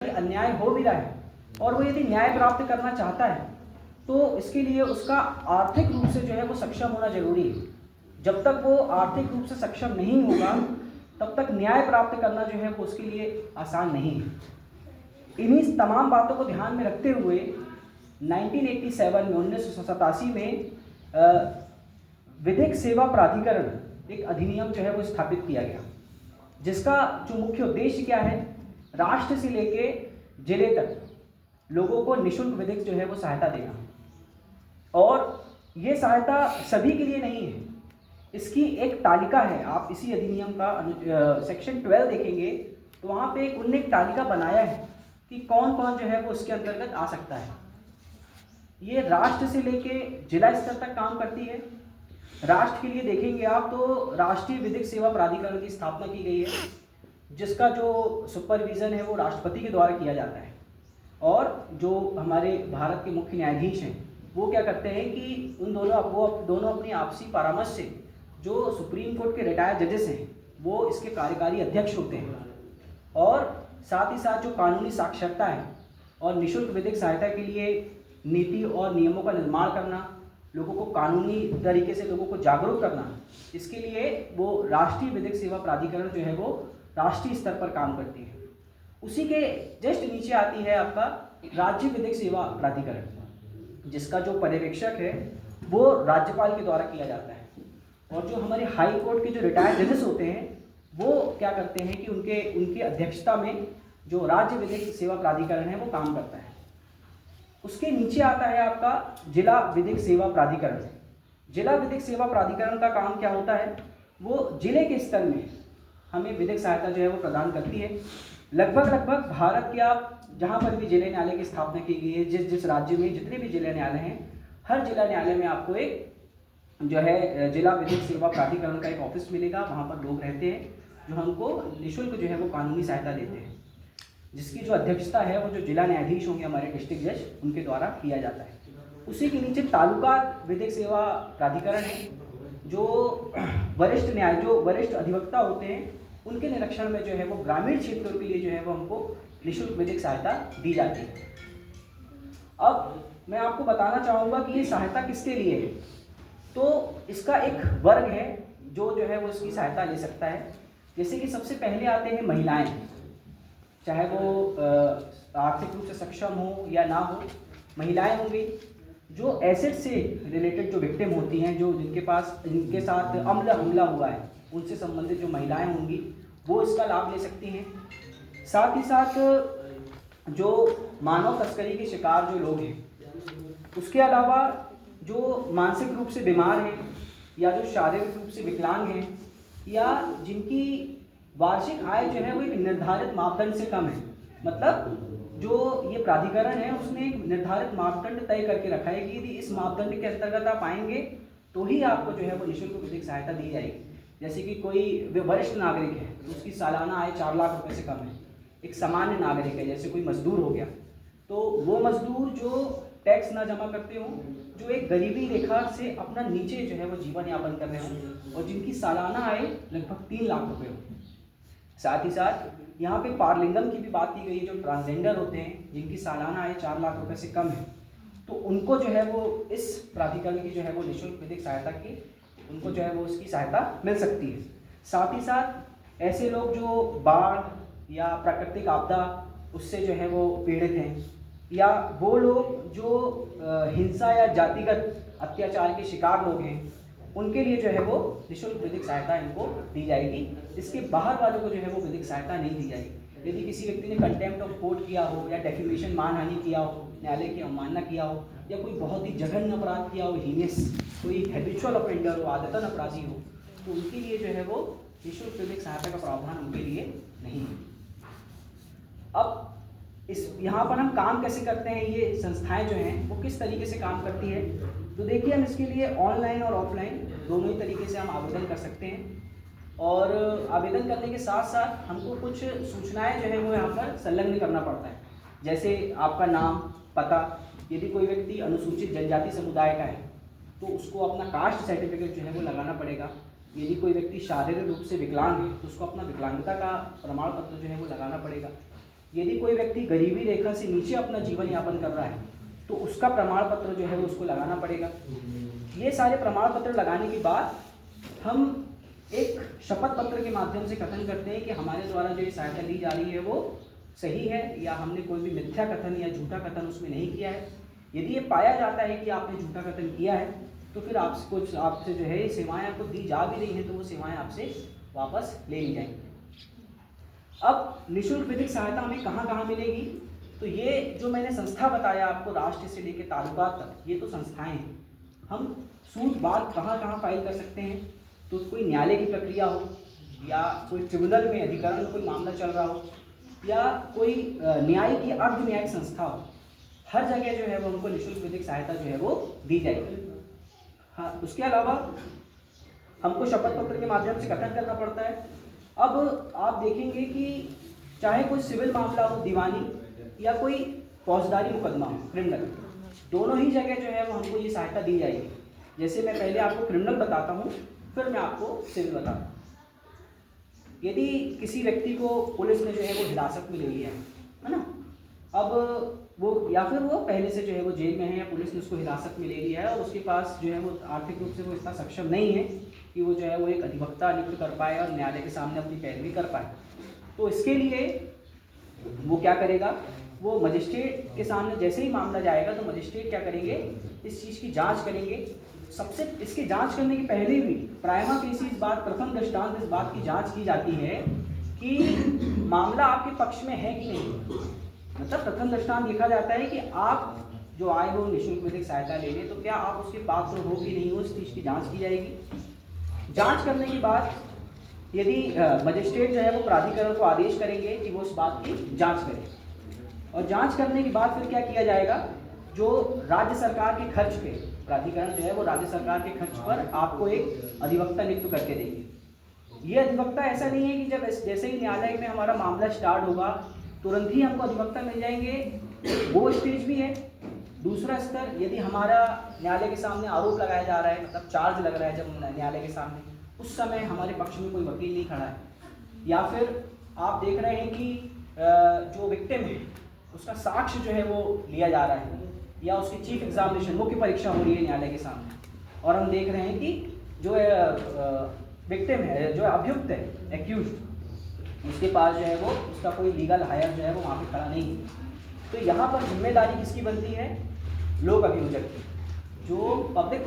यदि अन्याय हो भी रहा है और वो यदि न्याय प्राप्त करना चाहता है तो इसके लिए उसका आर्थिक रूप से जो है वो सक्षम होना जरूरी है। जब तक वो आर्थिक रूप से सक्षम नहीं होगा तब तक न्याय प्राप्त करना जो है वो उसके लिए आसान नहीं है। इन्हीं तमाम बातों को ध्यान में रखते हुए 1987 में विधिक सेवा प्राधिकरण एक अधिनियम जो है वो स्थापित किया गया, जिसका जो मुख्य उद्देश्य क्या है, राष्ट्र से लेके जिले तक लोगों को निःशुल्क विधिक जो है वो सहायता देना। और ये सहायता सभी के लिए नहीं है, इसकी एक तालिका है। आप इसी अधिनियम का सेक्शन 12 देखेंगे तो वहाँ पे उनने एक तालिका बनाया है कि कौन कौन जो है वो उसके अंतर्गत आ सकता है। ये राष्ट्र से लेके जिला स्तर तक काम करती है। राष्ट्र के लिए देखेंगे आप तो राष्ट्रीय विधिक सेवा प्राधिकरण की स्थापना की गई है, जिसका जो सुपरविज़न है वो राष्ट्रपति के द्वारा किया जाता है। और जो हमारे भारत के मुख्य न्यायाधीश हैं वो क्या करते हैं कि उन दोनों अपनी आपसी परामर्श से जो सुप्रीम कोर्ट के रिटायर्ड जजेस हैं वो इसके कार्यकारी अध्यक्ष होते हैं। और साथ ही साथ जो कानूनी साक्षरता है और निःशुल्क विधिक सहायता के लिए नीति और नियमों का निर्माण करना, लोगों को कानूनी तरीके से लोगों को जागरूक करना, इसके लिए वो राष्ट्रीय विधिक सेवा प्राधिकरण जो है वो राष्ट्रीय स्तर पर काम करती है। उसी के जस्ट नीचे आती है आपका राज्य विधिक सेवा प्राधिकरण, जिसका जो पर्यवेक्षक है वो राज्यपाल के द्वारा किया जाता है। और जो हमारे हाई कोर्ट के जो रिटायर्ड जजेस होते हैं वो क्या करते हैं कि उनकी अध्यक्षता में जो राज्य विधिक सेवा प्राधिकरण है वो काम करता है। उसके नीचे आता है आपका जिला विधिक सेवा प्राधिकरण। जिला विधिक सेवा प्राधिकरण का काम क्या होता है, वो जिले के स्तर में हमें विधिक सहायता जो है वो प्रदान करती है। लगभग भारत के आप जहाँ पर भी जिला न्यायालय की स्थापना की गई है, जिस राज्य में जितने भी जिला न्यायालय हैं, हर जिला न्यायालय में आपको एक जो है जिला विधिक सेवा प्राधिकरण का एक ऑफिस मिलेगा। वहाँ पर लोग रहते हैं जो हमको निःशुल्क जो है वो कानूनी सहायता देते हैं, जिसकी जो अध्यक्षता है वो जो जिला न्यायाधीश होंगे हमारे डिस्ट्रिक्ट जज, उनके द्वारा किया जाता है। उसी के नीचे तालुका विधिक सेवा प्राधिकरण है, जो वरिष्ठ अधिवक्ता होते हैं उनके निरीक्षण में जो है वो ग्रामीण क्षेत्रों के लिए जो है वो हमको निःशुल्क विधिक सहायता दी जाती है। अब मैं आपको बताना चाहूँगा कि ये सहायता किसके लिए है। तो इसका एक वर्ग है जो है वो इसकी सहायता ले सकता है। जैसे कि सबसे पहले आते हैं महिलाएं, चाहे वो आर्थिक रूप से सक्षम हो या ना हो, महिलाएं होंगी जो एसिड से रिलेटेड जो विक्टिम होती हैं, जो जिनके साथ अम्ल हमला हुआ है, उनसे संबंधित जो महिलाएं होंगी वो इसका लाभ ले सकती हैं। साथ ही साथ जो मानव तस्करी के शिकार जो लोग हैं, उसके अलावा जो मानसिक रूप से बीमार हैं या जो शारीरिक रूप से विकलांग हैं या जिनकी वार्षिक आय जो है वो एक निर्धारित मापदंड से कम है। मतलब जो ये प्राधिकरण है उसने एक निर्धारित मापदंड तय करके रखा है कि यदि इस मापदंड के अंतर्गत आप आएंगे तो ही आपको जो है वो निःशुल्क विधिक सहायता दी जाएगी। जैसे कि कोई वरिष्ठ नागरिक है तो उसकी सालाना आय 4 लाख रुपए से कम है। एक सामान्य नागरिक है, जैसे कोई मजदूर हो गया, तो वो मजदूर जो टैक्स ना जमा करते हो, जो एक गरीबी रेखा से अपना नीचे जो है वो जीवन यापन कर रहे हों और जिनकी सालाना आय लगभग 3 लाख रुपए हो। साथ ही साथ यहाँ पे पारलिंगम की भी बात की गई है, जो ट्रांसजेंडर होते हैं जिनकी सालाना आय 4 लाख रुपए से कम है, तो उनको जो है वो इस प्राधिकरण की जो है वो निःशुल्क विधिक सहायता की उनको जो है वो उसकी सहायता मिल सकती है। साथ ही साथ ऐसे लोग जो बाढ़ या प्राकृतिक आपदा उससे जो है वो पीड़ित हैं, या वो लोग जो हिंसा या जातिगत अत्याचार के शिकार लोग हैं, उनके लिए जो है वो निःशुल्क विधिक सहायता इनको दी जाएगी। इसके बाहर वालों को जो है वो विधिक सहायता नहीं दी जाएगी। यदि किसी व्यक्ति ने कंटेम्प्ट ऑफ कोर्ट किया हो या डेफिमेशन मानहानि किया हो, न्यायालय की अवमानना किया हो, या कोई बहुत ही जघन्य अपराध किया हो, हीनियस कोई हैबिचुअल ऑफेंडर हो, आदतन अपराधी हो, तो उनके लिए जो है वो निःशुल्क विधिक सहायता का प्रावधान उनके लिए नहीं है। अब यहाँ पर हम काम कैसे करते हैं, ये संस्थाएं जो हैं वो किस तरीके से काम करती है, तो देखिए हम इसके लिए ऑनलाइन और ऑफलाइन दोनों ही तरीके से हम आवेदन कर सकते हैं। और आवेदन करने के साथ साथ हमको कुछ सूचनाएं जो है वो यहाँ पर संलग्न करना पड़ता है। जैसे आपका नाम, पता। यदि कोई व्यक्ति अनुसूचित जनजाति समुदाय का है तो उसको अपना कास्ट सर्टिफिकेट जो है वो लगाना पड़ेगा। यदि कोई व्यक्ति शारीरिक रूप से विकलांग है तो उसको अपना विकलांगता का प्रमाण पत्र जो है वो लगाना पड़ेगा। यदि कोई व्यक्ति गरीबी रेखा से नीचे अपना जीवन यापन कर रहा है तो उसका प्रमाण पत्र जो है वो उसको लगाना पड़ेगा। ये सारे प्रमाण पत्र लगाने के बाद हम एक शपथ पत्र के माध्यम से कथन करते हैं कि हमारे द्वारा जो ये सहायता ली जा रही है वो सही है, या हमने कोई भी मिथ्या कथन या झूठा कथन उसमें नहीं किया है। यदि ये पाया जाता है कि आपने झूठा कथन किया है तो फिर आपसे जो है ये सेवाएं आपको दी जा भी रही हैं तो वो सेवाएं आपसे वापस ले ली जाएंगी। अब निःशुल्क विधिक सहायता हमें कहाँ कहाँ मिलेगी? तो ये जो मैंने संस्था बताया आपको, राष्ट्र से लेकर तालुका तक, ये तो संस्थाएं हैं। हम सूद बाद कहाँ कहाँ फाइल कर सकते हैं? तो कोई न्यायालय की प्रक्रिया हो, या कोई ट्रिब्यूनल में अधिकरण में कोई मामला चल रहा हो, या कोई न्यायिक की अर्ध न्यायिक संस्था हो, हर जगह जो है वो हमको निःशुल्क विधिक सहायता जो है वो दी जाएगी। हाँ, उसके अलावा हमको शपथ पत्र के माध्यम से कथन करना पड़ता है। अब आप देखेंगे कि चाहे कोई सिविल मामला हो, दीवानी, या कोई फौजदारी मुकदमा हो, क्रिमिनल, दोनों ही जगह जो है वो हमको ये सहायता दी जाएगी। जैसे मैं पहले आपको क्रिमिनल बताता हूँ, फिर मैं आपको सिविल बताता हूँ। यदि किसी व्यक्ति को पुलिस ने जो है वो हिरासत में ले लिया है ना, अब वो या फिर वो पहले से जो है वो जेल में है, या पुलिस ने उसको हिरासत में ले लिया है और उसके पास जो है वो आर्थिक रूप से वो इतना सक्षम नहीं है कि वो जो है वो एक अधिवक्ता नियुक्त कर पाए और न्यायालय के सामने अपनी पैरवी कर पाए, तो इसके लिए वो क्या करेगा, वो मजिस्ट्रेट के सामने जैसे ही मामला जाएगा तो मजिस्ट्रेट क्या करेंगे, इस चीज़ की जांच करेंगे। सबसे इसकी जांच करने के पहले भी प्राइमा फेसी इस बात, प्रथम दृष्टांत इस बात की जांच की जाती है कि मामला आपके पक्ष में है कि नहीं। मतलब प्रथम दृष्टांत देखा जाता है कि आप जो आए हो निःशुल्क विधिक सहायता लेने, तो क्या आप उसके पात्र हो कि नहीं हो, इस चीज़ की जाँच की जाएगी। जाँच करने के बाद यदि मजिस्ट्रेट जो है वो प्राधिकरण को आदेश करेंगे कि वो इस बात की जांच करें, और जांच करने के बाद फिर क्या किया जाएगा, जो राज्य सरकार के खर्च पे प्राधिकरण जो है वो राज्य सरकार के खर्च पर आपको एक अधिवक्ता नियुक्त करके देंगे। ये अधिवक्ता ऐसा नहीं है कि जब जैसे ही न्यायालय में हमारा मामला स्टार्ट होगा तुरंत ही हमको अधिवक्ता मिल जाएंगे, वो स्टेज भी है। दूसरा स्तर, यदि हमारा न्यायालय के सामने आरोप लगाया जा रहा है, मतलब चार्ज लग रहा है जब न्यायालय के सामने, उस समय हमारे पक्ष में कोई वकील नहीं खड़ा है, या फिर आप देख रहे हैं कि जो विक्टिम है उसका साक्ष्य जो है वो लिया जा रहा है, या उसकी चीफ एग्जामिनेशन मुख्य परीक्षा हो रही है न्यायालय के सामने, और हम देख रहे हैं कि जो विक्टिम है, जो अभियुक्त है, एक्यूज्ड, उसके पास जो है वो उसका कोई लीगल हायर जो है वो वहाँ पे खड़ा नहीं है। तो यहाँ पर जिम्मेदारी किसकी बनती है, लोक अभियोजक की। जो पब्लिक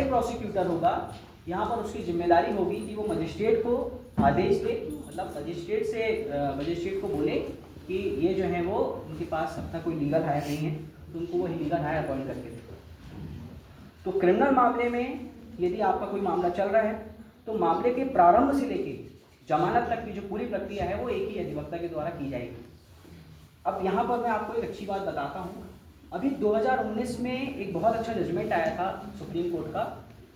प्रोसिक्यूटर होगा यहाँ पर उसकी जिम्मेदारी होगी कि वो मजिस्ट्रेट को आदेश दे, मतलब मजिस्ट्रेट को बोले कि ये जो है वो उनके पास अपना कोई लीगल हायर नहीं है, तो उनको वो लीगल हायर अपॉइंट करके दे। तो क्रिमिनल मामले में यदि आपका कोई मामला चल रहा है तो मामले के प्रारंभ से लेके जमानत तक की जो पूरी प्रक्रिया है वो एक ही अधिवक्ता के द्वारा की जाएगी। अब यहाँ पर मैं आपको एक अच्छी बात बताता हूँ। अभी 2019 में एक बहुत अच्छा जजमेंट आया था सुप्रीम कोर्ट का,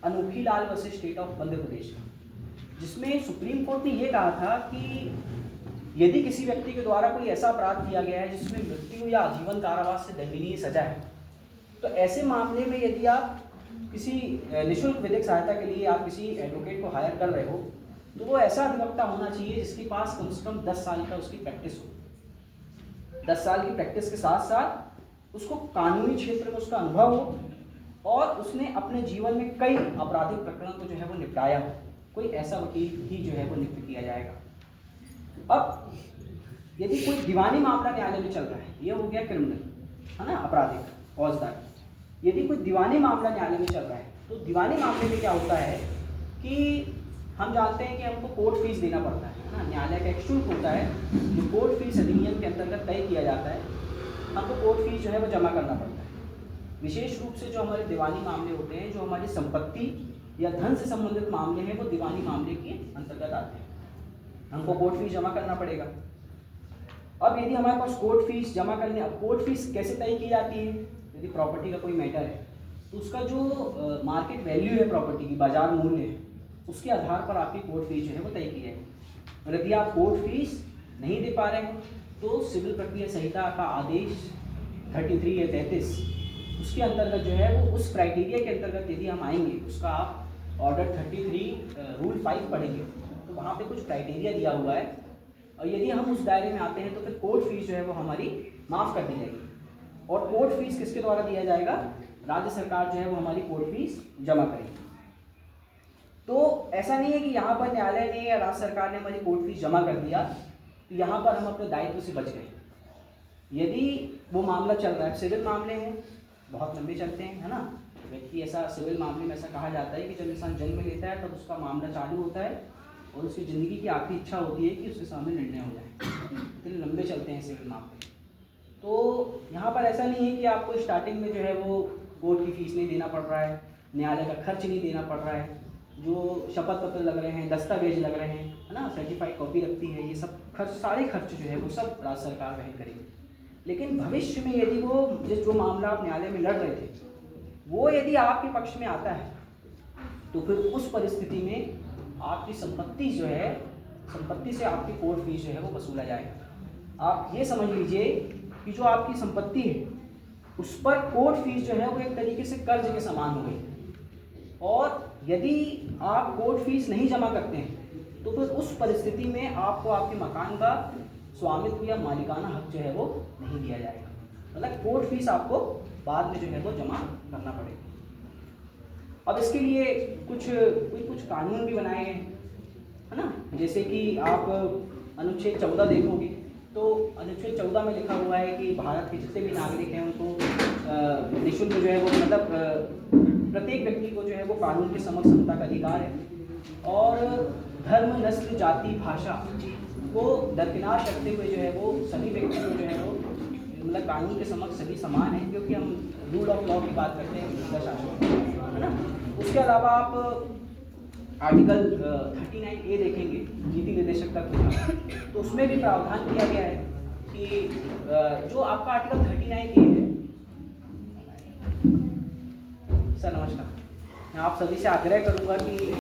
अनोखी लाल versus state of Madhya Pradesh का, जिसमें सुप्रीम कोर्ट ने ये कहा था कि यदि किसी व्यक्ति के द्वारा कोई ऐसा अपराध किया गया है जिसमें मृत्यु या आजीवन कारावास से दंडनीय सजा है, तो ऐसे मामले में यदि आप किसी निःशुल्क विधिक सहायता के लिए आप किसी एडवोकेट को हायर कर रहे हो, तो वो ऐसा अधिवक्ता होना चाहिए जिसके पास कम से कम 10 साल का उसकी प्रैक्टिस हो। 10 साल की प्रैक्टिस के साथ साथ उसको कानूनी क्षेत्र में उसका अनुभव हो, और उसने अपने जीवन में कई आपराधिक प्रकरण को जो है वो निपटाया हो। कोई ऐसा वकील ही जो है वो नियुक्त किया जाएगा। अब यदि कोई दीवानी मामला न्यायालय में चल रहा है, ये हो गया क्रिमिनल, है ना, आपराधिक, फौजदारी। यदि कोई दीवानी मामला न्यायालय में चल रहा है तो दीवानी मामले में क्या होता है कि हम जानते हैं कि हमको कोर्ट फीस देना पड़ता है ना, न्यायालय का एक शुल्क होता है जो कोर्ट फीस अधिनियम के अंतर्गत तय किया जाता है। हमको कोर्ट फीस जो है वो जमा करना पड़ता है। विशेष रूप से जो हमारे दीवानी मामले होते हैं, जो हमारी संपत्ति या धन से संबंधित मामले हैं, वो दीवानी मामले के अंतर्गत आते हैं, हमको कोर्ट फीस जमा करना पड़ेगा। अब यदि हमारे पास कोर्ट फीस जमा करने, अब कोर्ट फीस कैसे तय की जाती है, यदि प्रॉपर्टी का कोई मैटर है तो उसका जो मार्केट वैल्यू है प्रॉपर्टी की, बाजार मूल्य है, उसके आधार पर आपकी कोर्ट फीस जो है वो तय की जाएगी। और यदि आप कोर्ट फीस नहीं दे पा रहे हो तो सिविल प्रक्रिया संहिता का आदेश 33 या 33 उसके अंतर्गत जो है वो उस क्राइटेरिया के अंतर्गत यदि हम आएंगे, उसका आप ऑर्डर 33 रूल 5 पढ़ेंगे तो वहाँ पे कुछ क्राइटेरिया दिया हुआ है और यदि हम उस दायरे में आते हैं तो फिर कोर्ट फीस जो है वो हमारी माफ़ कर दी जाएगी। और कोर्ट फीस किसके द्वारा दिया जाएगा? राज्य सरकार जो है वो हमारी कोर्ट फीस जमा करेगी। तो ऐसा नहीं है कि यहाँ पर न्यायालय ने या राज्य सरकार ने हमारी कोर्ट फीस जमा कर दिया तो यहाँ पर हम अपने दायित्व से बच गए। यदि वो मामला चल रहा है, सिविल मामले हैं बहुत लंबे चलते हैं, है ना, व्यक्ति ऐसा सिविल मामले में ऐसा कहा जाता है कि जब इंसान जन्म लेता है तब उसका मामला चालू होता है और उसकी ज़िंदगी की आखिरी इच्छा होती है कि उसके सामने निर्णय हो जाए। इतने लंबे चलते हैं सिविल मामले। तो यहाँ पर ऐसा नहीं है कि आपको स्टार्टिंग में जो है वो कोर्ट की फीस नहीं देना पड़ रहा है, न्यायालय का खर्च नहीं देना पड़ रहा है, जो शपथ पत्र लग रहे हैं, दस्तावेज लग रहे हैं, है ना, सर्टिफाइड कॉपी लगती है, ये सब खर्च, सारे खर्च जो है वो सब राज्य सरकार वहन करेगी। लेकिन भविष्य में यदि वो जो मामला आप न्यायालय में लड़ रहे थे वो यदि आपके पक्ष में आता है तो फिर उस परिस्थिति में आपकी संपत्ति जो है, संपत्ति से आपकी कोर्ट फीस जो है वो वसूला जाएगा। आप ये समझ लीजिए कि जो आपकी संपत्ति है उस पर कोर्ट फीस जो है वो एक तरीके से कर्ज के समान हो गई। और यदि आप कोर्ट फीस नहीं जमा करते हैं तो फिर उस परिस्थिति में आपको आपके मकान का स्वामित्व या मालिकाना हक जो है वो नहीं दिया जाएगा। मतलब कोर्ट फीस आपको बाद में जो है वो जमा करना पड़ेगा। अब इसके लिए कुछ कानून भी बनाए गए हैं, है ना, जैसे कि आप अनुच्छेद 14 देखोगे तो अनुच्छेद 14 में लिखा हुआ है कि भारत के जितने भी नागरिक हैं उनको निःशुल्क जो है वो, मतलब प्रत्येक व्यक्ति को जो है वो कानून के समक्ष समता का अधिकार है और धर्म, नस्ल, जाति, भाषा को दरकिनार करते हुए जो है वो सभी व्यक्ति को जो है वो, मतलब कानून के समक्ष सभी समान है, क्योंकि हम रूल ऑफ लॉ की बात करते हैं, विधिका शासन, है ना। उसके अलावा आप आर्टिकल 39A देखेंगे नीति निर्देशक का खिलाफ, तो उसमें भी प्रावधान किया गया है कि जो आपका आर्टिकल 39A है। सर नमस्कार, मैं आप सभी से आग्रह करूंगा कि